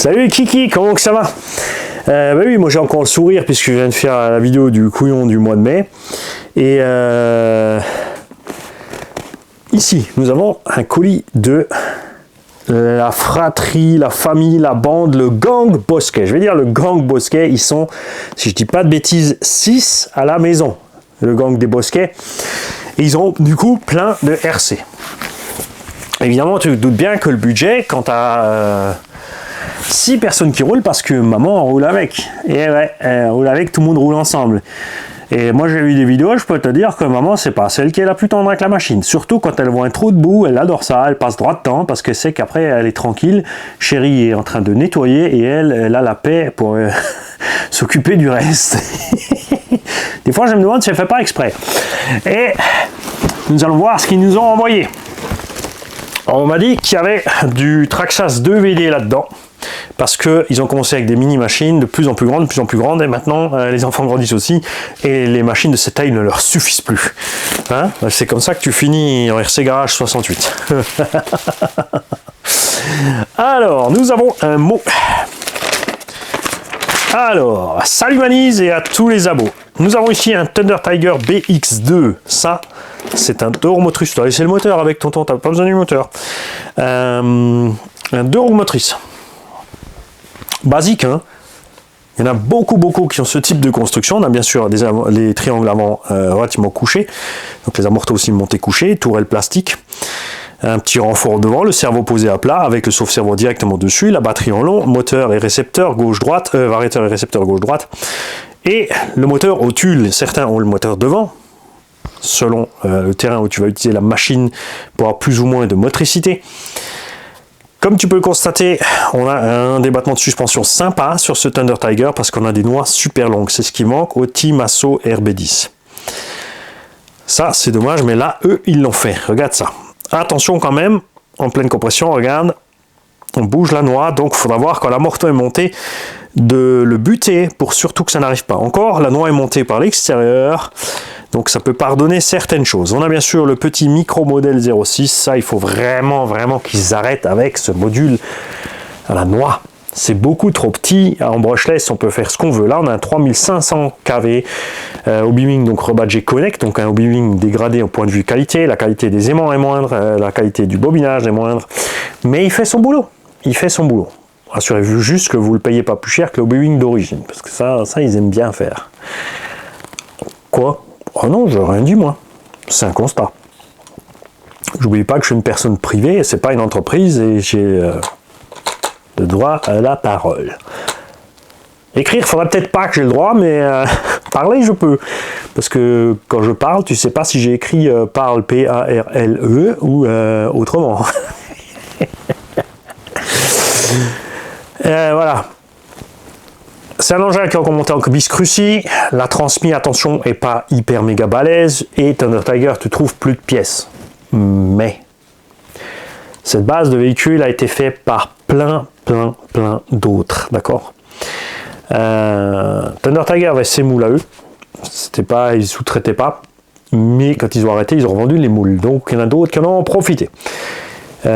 Salut Kiki, comment que ça va? Bah oui, moi j'ai encore le sourire puisque je viens de faire la vidéo du couillon du mois de mai. Et ici, nous avons un colis de la fratrie, la famille, la bande, le gang Bosquet. Je vais dire le gang Bosquet, ils sont, si je dis pas de bêtises, 6 à la maison. Le gang des Bosquets. Et ils ont du coup plein de RC. Évidemment, tu te doutes bien que le budget, quand tu as 6 personnes qui roulent, parce que maman roule avec. Et ouais, elle roule avec, tout le monde roule ensemble. Et moi j'ai vu des vidéos, je peux te dire que maman c'est pas celle qui est la plus tendre avec la machine. Surtout quand elle voit un trou de boue, elle adore ça, elle passe droit dedans parce qu'elle sait qu'après elle est tranquille. Chérie est en train de nettoyer et elle a la paix pour s'occuper du reste. Des fois je me demande si elle fait pas exprès. Et nous allons voir ce qu'ils nous ont envoyé. Alors, on m'a dit qu'il y avait du Traxxas 2VD là-dedans. Parce qu'ils ont commencé avec des mini-machines de plus en plus grandes, et maintenant les enfants grandissent aussi, et les machines de cette taille ne leur suffisent plus. Hein, c'est comme ça que tu finis en RC Garage 68. Alors, nous avons un mot. Alors, salut Manise et à tous les abos. Nous avons ici un Thunder Tiger BX2. Ça, c'est un 2 roues motrices. Tu as laissé le moteur avec tonton, tu n'as pas besoin du moteur. Un 2 roues motrices. Basique, hein. Il y en a beaucoup qui ont ce type de construction. On a bien sûr les triangles avant relativement couchés, donc les amortos aussi montés couchés, tourelle plastique, un petit renfort devant, le cerveau posé à plat avec le sauve-cerveau directement dessus, la batterie en long, moteur et récepteur gauche-droite, variateur et récepteur gauche-droite, et le moteur au tulle. Certains ont le moteur devant, selon le terrain où tu vas utiliser la machine pour avoir plus ou moins de motricité. Comme tu peux le constater, on a un débattement de suspension sympa sur ce Thunder Tiger parce qu'on a des noix super longues. C'est ce qui manque au Team Asso RB10. Ça, c'est dommage, mais là, eux, ils l'ont fait. Regarde ça. Attention quand même, en pleine compression, regarde, on bouge la noix, donc il faudra voir quand la morteau est montée de le buter pour surtout que ça n'arrive pas. Encore, la noix est montée par l'extérieur. Donc ça peut pardonner certaines choses. On a bien sûr le petit micro modèle 06. Ça, il faut vraiment qu'ils arrêtent avec ce module à la noix. C'est beaucoup trop petit. En brushless, on peut faire ce qu'on veut. Là, on a un 3500 kV Obi-Ring, donc rebadgé Connect. Donc un Obi-Ring dégradé au point de vue qualité. La qualité des aimants est moindre. La qualité du bobinage est moindre. Mais il fait son boulot. Il fait son boulot. Rassurez-vous juste que vous ne le payez pas plus cher que l'Obi-Ring d'origine. Parce que ça, ils aiment bien faire. Quoi ? Oh non, je n'ai rien dit moi. C'est un constat. N'oubliez pas que je suis une personne privée, c'est pas une entreprise et j'ai le droit à la parole. Écrire, il faudrait peut-être pas que j'ai le droit, mais parler, je peux. Parce que quand je parle, tu sais pas si j'ai écrit parle P-A-R-L-E ou autrement. Voilà. C'est un engin qui est encore monté en biscrucie. La transmis, attention, est pas hyper méga balèze. Et Thunder Tiger, tu trouves plus de pièces. Mais cette base de véhicule a été faite par plein d'autres. D'accord. Thunder Tiger avait ses moules à eux. C'était pas, ils sous-traitaient pas. Mais quand ils ont arrêté, ils ont revendu les moules. Donc il y en a d'autres qui en ont profité. Et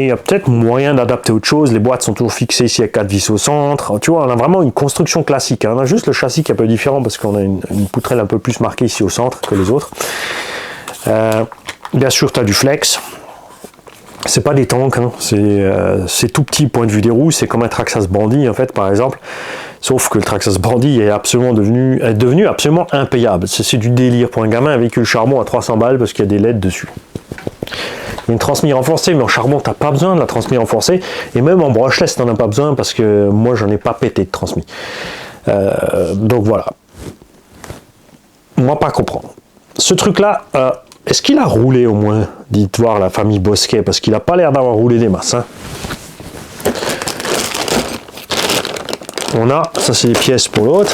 il y a peut-être moyen d'adapter autre chose. Les boîtes sont toujours fixées ici à 4 vis au centre. Tu vois, on a vraiment une construction classique. Hein. On a juste le châssis qui est un peu différent parce qu'on a une poutrelle un peu plus marquée ici au centre que les autres. Bien sûr, tu as du flex. C'est pas des tanks, hein. C'est tout petit point de vue des roues. C'est comme un Traxxas Bandy en fait, par exemple. Sauf que le Traxxas Bandy est devenu absolument impayable. C'est du délire pour un gamin. Un véhicule charbon à 300 balles parce qu'il y a des LED dessus. Une transmission renforcée, mais en charbon, tu n'as pas besoin de la transmission renforcée. Et même en brushless, tu n'en as pas besoin parce que moi, j'en ai pas pété de transmis. Donc voilà. Moi, pas comprendre. Ce truc-là, est-ce qu'il a roulé au moins? Dites voir la famille Bosquet, parce qu'il n'a pas l'air d'avoir roulé des masses. Hein. On a, ça c'est les pièces pour l'autre.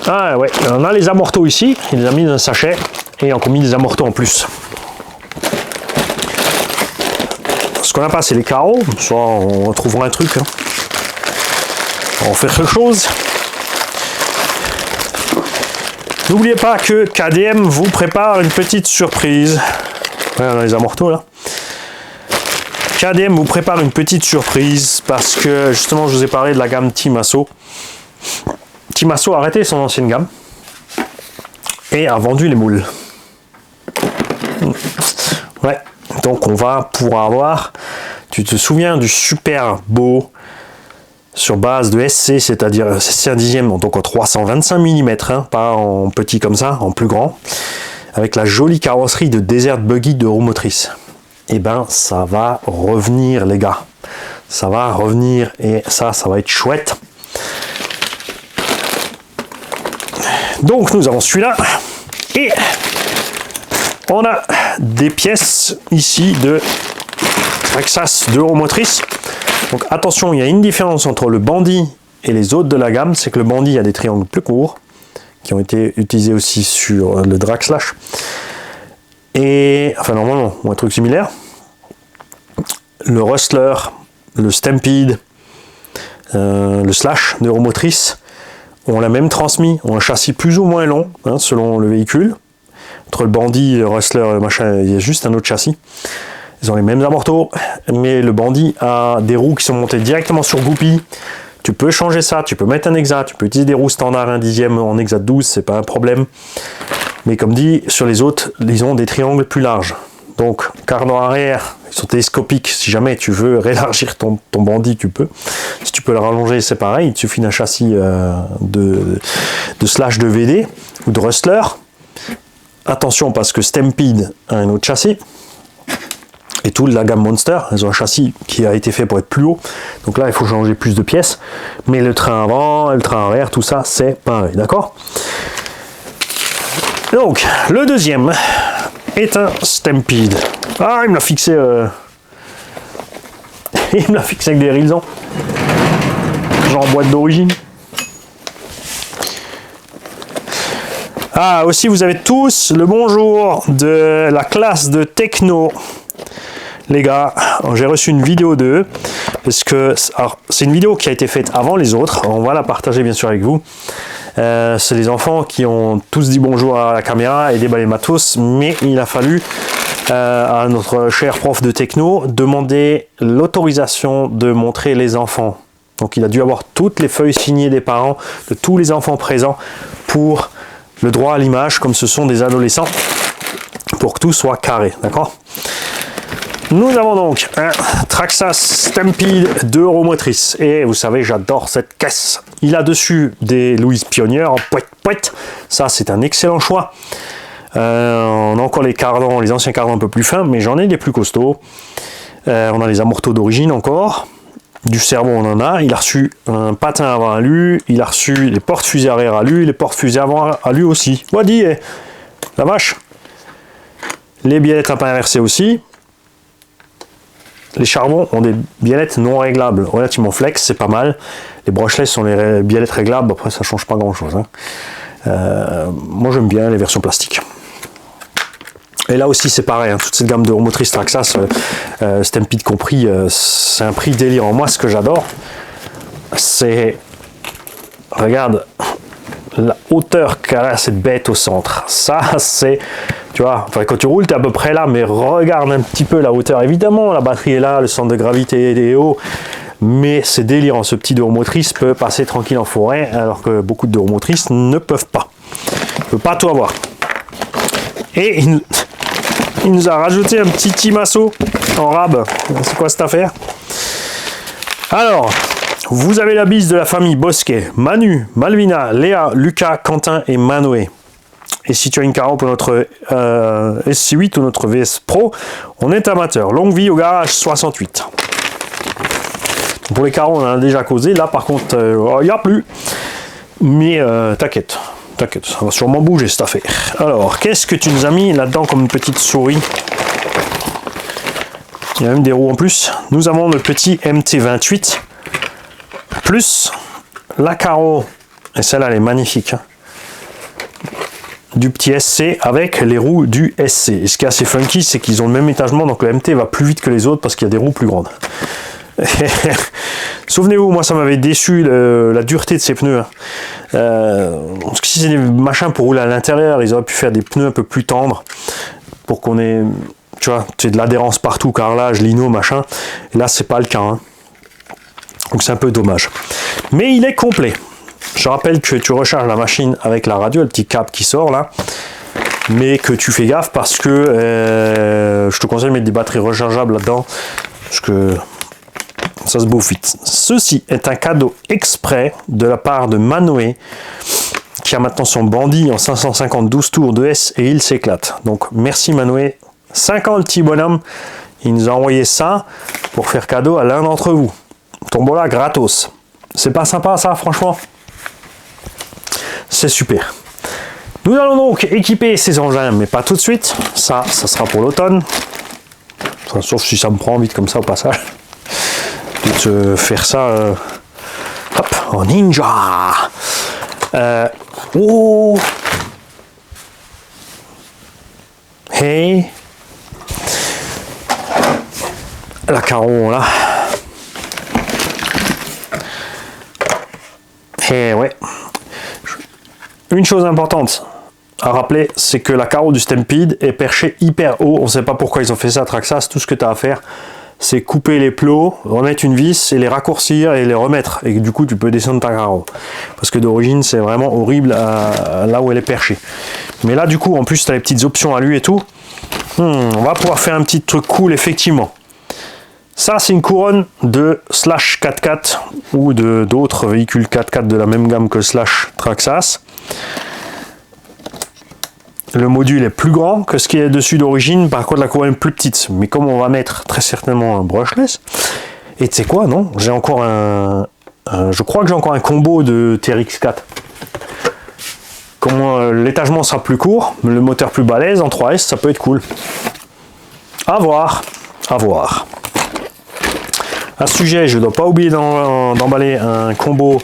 Ah ouais, on a les amortos ici. Il les a mis dans un sachet. Et encore mis des amortos en plus. Ce qu'on n'a pas, c'est les carreaux. Soit on trouvera un truc. Hein. On va faire quelque chose. N'oubliez pas que KDM vous prépare une petite surprise. Ouais, on a les amortos là. KDM vous prépare une petite surprise parce que justement je vous ai parlé de la gamme Team Asso. Team Asso a arrêté son ancienne gamme et a vendu les moules. Ouais, donc on va pouvoir avoir, tu te souviens du super beau sur base de SC, c'est-à-dire c'est un dixième, donc en 325 mm, hein, pas en petit comme ça, en plus grand, avec la jolie carrosserie de Desert Buggy de roue motrice. Et ben ça va revenir les gars, ça va revenir et ça va être chouette. Donc nous avons celui-là et on a des pièces ici de Traxxas de roue motrice. Donc attention, il y a une différence entre le Bandit et les autres de la gamme, c'est que le Bandit a des triangles plus courts qui ont été utilisés aussi sur le Drag Slash. Et enfin normalement, ou un truc similaire. Le Rustler, le Stampede, le Slash de roue motrice ont la même transmis, ont un châssis plus ou moins long, hein, selon le véhicule. Entre le Bandit, le Rustler, le machin, il y a juste un autre châssis. Ils ont les mêmes amortos, mais le Bandit a des roues qui sont montées directement sur Goupy. Tu peux changer ça, tu peux mettre un Exa, tu peux utiliser des roues standard 1 dixième en Exa 12, c'est pas un problème. Mais comme dit, sur les autres, ils ont des triangles plus larges. Donc, cardan arrière, ils sont télescopiques. Si jamais tu veux rélargir ton Bandit, tu peux. Si tu peux le rallonger, c'est pareil. Il te suffit d'un châssis de Slash de VD ou de Rustler. Attention, parce que Stampede a un autre châssis. Et toute la gamme Monster, elles ont un châssis qui a été fait pour être plus haut. Donc là, il faut changer plus de pièces. Mais le train avant, le train arrière, tout ça, c'est pareil. D'accord ? Donc, le deuxième est un Stampede. Ah, il me l'a fixé. Il me l'a fixé avec des raisons. Genre en boîte d'origine. Ah, aussi, vous avez tous le bonjour de la classe de techno. Les gars, j'ai reçu une vidéo d'eux, parce que c'est une vidéo qui a été faite avant les autres. On va la partager bien sûr avec vous. C'est les enfants qui ont tous dit bonjour à la caméra et déballé le matos, mais il a fallu à notre cher prof de techno demander l'autorisation de montrer les enfants. Donc il a dû avoir toutes les feuilles signées des parents de tous les enfants présents pour le droit à l'image, comme ce sont des adolescents, pour que tout soit carré, d'accord ? Nous avons donc un Traxxas Stampede de roue motrice. Et vous savez, j'adore cette caisse. Il a dessus des Louise Pionnier en poète. Ça, c'est un excellent choix. On a encore les cardans, les anciens cardans un peu plus fins, mais j'en ai des plus costauds. On a les amortos d'origine encore. Du cerveau, on en a. Il a reçu un patin avant alu. Il a reçu les portes-fusées arrière alu. Les portes-fusées avant alu aussi. Wadi, la vache. Les biellettes à pain inversé aussi. Les charbons ont des biellettes non réglables, relativement flex, c'est pas mal. Les brushless sont les biellettes réglables, après ça change pas grand chose. Hein. Moi j'aime bien les versions plastiques. Et là aussi c'est pareil, hein, toute cette gamme de roue motrice Traxxas, Stampede compris, c'est un prix délirant. Moi ce que j'adore, c'est, regarde la hauteur qu'a cette bête au centre. Ça c'est, tu vois, enfin, quand tu roules tu es à peu près là, mais regarde un petit peu la hauteur. Évidemment la batterie est là, le centre de gravité est haut, mais c'est délirant. Ce petit de roue motrice peut passer tranquille en forêt, alors que beaucoup de roues motrices ne peuvent pas. Il ne peut pas tout avoir. Et il nous a rajouté un petit Team Asso en rab. C'est quoi cette affaire? Alors, vous avez la bise de la famille Bosquet, Manu, Malvina, Léa, Lucas, Quentin et Manoé. Et si tu as une caro pour notre SC8 ou notre VS Pro, on est amateur. Longue vie au garage 68. Pour les carreaux, on en a déjà causé. Là, par contre, il n'y a plus. Mais t'inquiète, t'inquiète, ça va sûrement bouger cette affaire. Alors, qu'est-ce que tu nous as mis là-dedans comme une petite souris? Il y a même des roues en plus. Nous avons le petit MT28 plus la carreau. Et celle-là, elle est magnifique. Hein. Du petit SC avec les roues du SC. Et ce qui est assez funky, c'est qu'ils ont le même étagement, donc le MT va plus vite que les autres parce qu'il y a des roues plus grandes. Souvenez-vous, moi ça m'avait déçu la dureté de ces pneus. Hein. Parce que si c'est des machins pour rouler à l'intérieur, ils auraient pu faire des pneus un peu plus tendres pour qu'on ait, tu vois, tu as de l'adhérence partout, carrelage, lino, machin. Et là, c'est pas le cas. Hein. Donc c'est un peu dommage. Mais il est complet. Je rappelle que tu recharges la machine avec la radio, le petit câble qui sort là. Mais que tu fais gaffe parce que je te conseille de mettre des batteries rechargeables là-dedans. Parce que ça se bouffe vite. Ceci est un cadeau exprès de la part de Manoé, qui a maintenant son bandit en 550 12 tours de S et il s'éclate. Donc merci Manoé. 5 ans le petit bonhomme. Il nous a envoyé ça pour faire cadeau à l'un d'entre vous. Tombola gratos. C'est pas sympa ça, franchement. C'est super. Nous allons donc équiper ces engins, mais pas tout de suite. Ça sera pour l'automne. Enfin, sauf si ça me prend vite comme ça au passage. De te faire ça hop, en ninja. Oh. Hey. La caron là. Et ouais. Une chose importante à rappeler, c'est que la carreau du Stampede est perchée hyper haut. On ne sait pas pourquoi ils ont fait ça à Traxxas. Tout ce que tu as à faire, c'est couper les plots, remettre une vis et les raccourcir et les remettre. Et du coup, tu peux descendre ta carreau. Parce que d'origine, c'est vraiment horrible là où elle est perchée. Mais là, du coup, en plus, tu as les petites options à lui et tout. On va pouvoir faire un petit truc cool, effectivement. Ça, c'est une couronne de Slash 4x4 ou d'autres véhicules 4x4 de la même gamme que Slash Traxxas. Le module est plus grand que ce qui est dessus d'origine, par contre la couronne est plus petite. Mais comme on va mettre très certainement un brushless, et tu sais quoi, non, j'ai encore je crois que j'ai encore un combo de TRX4. Comme l'étagement sera plus court, le moteur plus balèze en 3S, ça peut être cool. À voir, à voir. À ce sujet, je ne dois pas oublier d'emballer un combo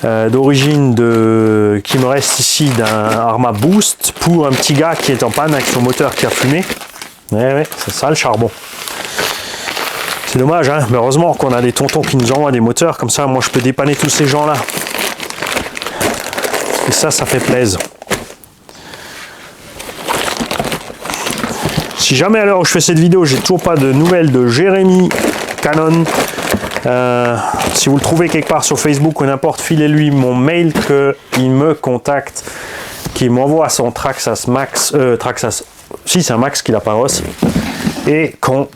d'origine qui me reste ici d'un Arma Boost pour un petit gars qui est en panne avec son moteur qui a fumé. Ouais, c'est ça le charbon. C'est dommage, hein, mais heureusement qu'on a des tontons qui nous envoient des moteurs, comme ça moi je peux dépanner tous ces gens là. Et ça fait plaisir. Si jamais à l'heure où je fais cette vidéo, j'ai toujours pas de nouvelles de Jérémy Canon, si vous le trouvez quelque part sur Facebook ou n'importe, filez-lui mon mail qu'il me contacte, qu'il m'envoie son Traxxas Max, Traxxas, si c'est un Max qu'il a pas aussi, et qu'on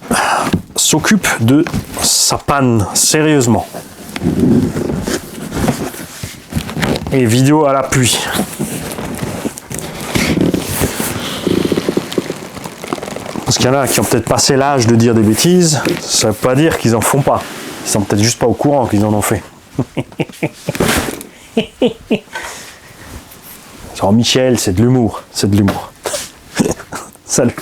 s'occupe de sa panne sérieusement. Et vidéo à l'appui. Parce qu'il y en a qui ont peut-être passé l'âge de dire des bêtises, ça ne veut pas dire qu'ils en font pas. Ils sont peut-être juste pas au courant qu'ils en ont fait. Jean-Michel, c'est de l'humour. C'est de l'humour. Salut.